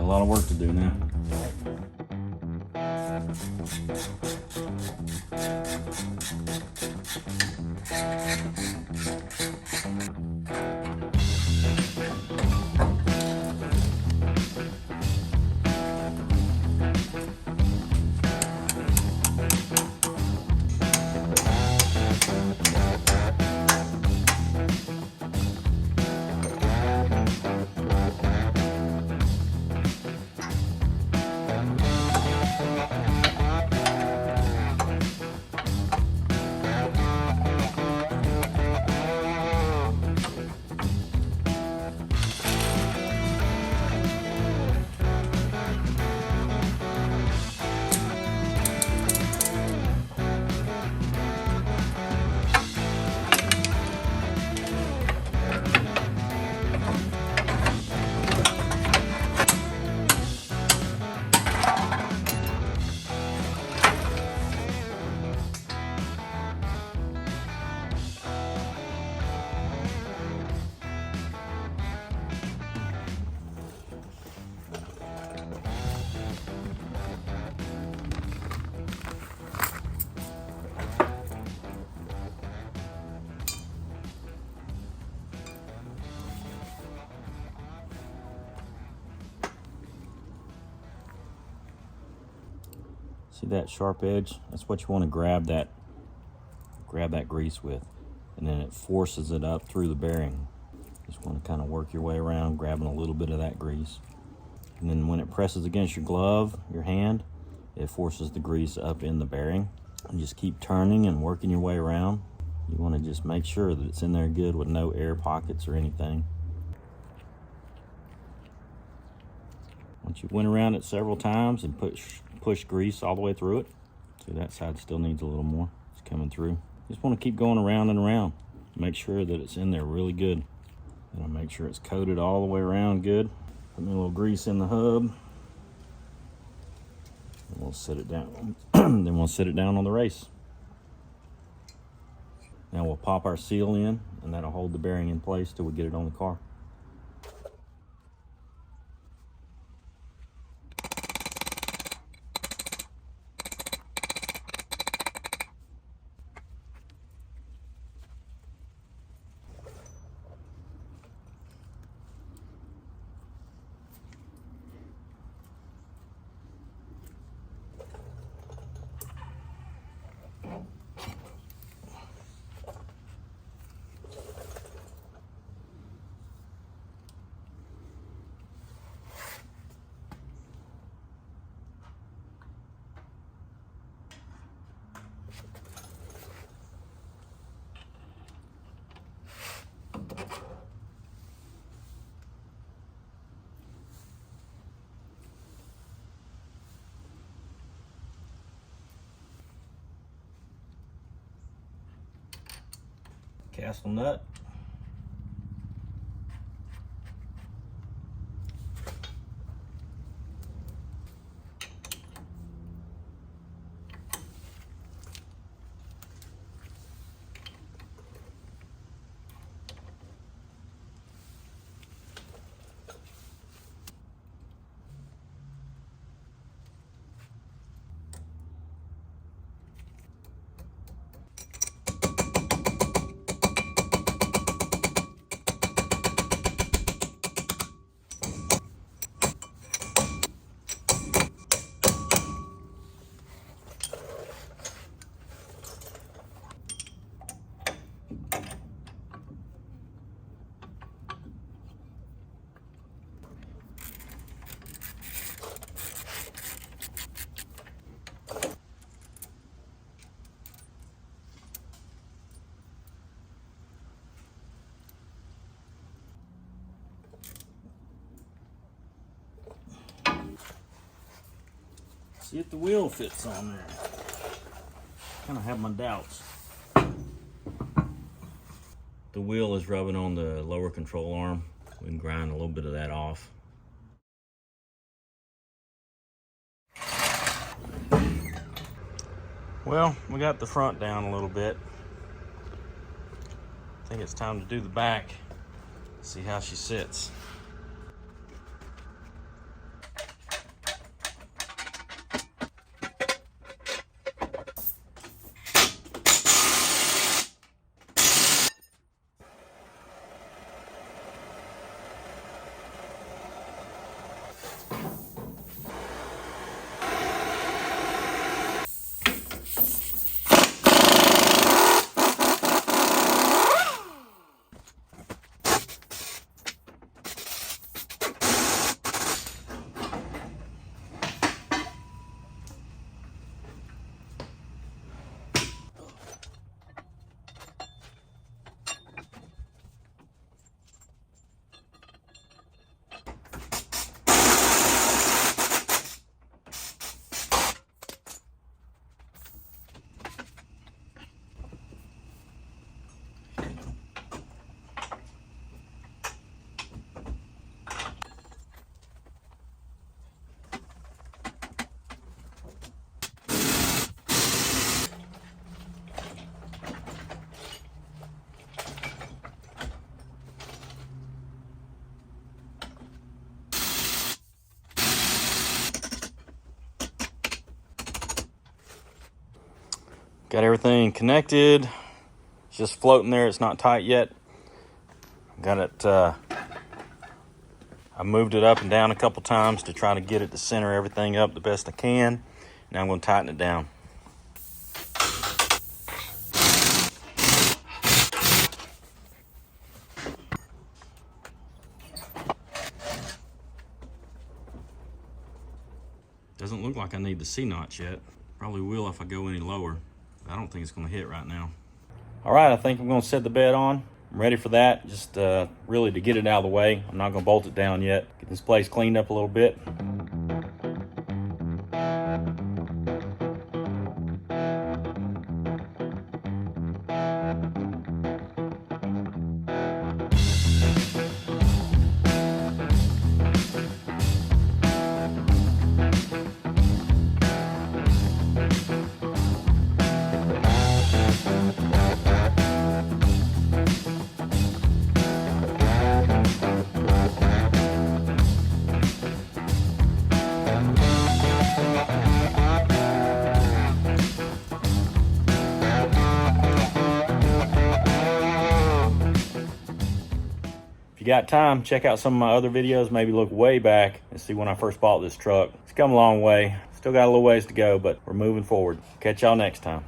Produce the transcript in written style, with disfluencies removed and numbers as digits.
a lot of work to do now. See that sharp edge? That's what you want to grab that grease with, and then it forces it up through the bearing. Just want to kind of work your way around, grabbing a little bit of that grease. And then when it presses against your glove, your hand, it forces the grease up in the bearing. And just keep turning and working your way around. You want to just make sure that it's in there good with no air pockets or anything. Once you went around it several times and push grease all the way through it. See, that side still needs a little more. It's coming through. Just want to keep going around and around. Make sure that it's in there really good. And I'll make sure it's coated all the way around good. Put me a little grease in the hub. And we'll set it down. Then we'll set it down on the race. Now we'll pop our seal in, and that'll hold the bearing in place till we get it on the car. Castle nut. See if the wheel fits on there. Kind of have my doubts. The wheel is rubbing on the lower control arm. We can grind a little bit of that off. Well, we got the front down a little bit. I think it's time to do the back. See how she sits. Got everything connected. It's just floating there. It's not tight yet. Got it. I moved it up and down a couple times to try to get it to center everything up the best I can. Now I'm going to tighten it down. Doesn't look like I need the C-notch yet. Probably will if I go any lower. I don't think it's going to hit right now. All right, I think I'm going to set the bed on. I'm ready for that, just really to get it out of the way. I'm not going to bolt it down yet. Get this place cleaned up a little bit. If you got time, check out some of my other videos, maybe look way back and see when I first bought this truck. It's come a long way. Still got a little ways to go, but we're moving forward. Catch y'all next time.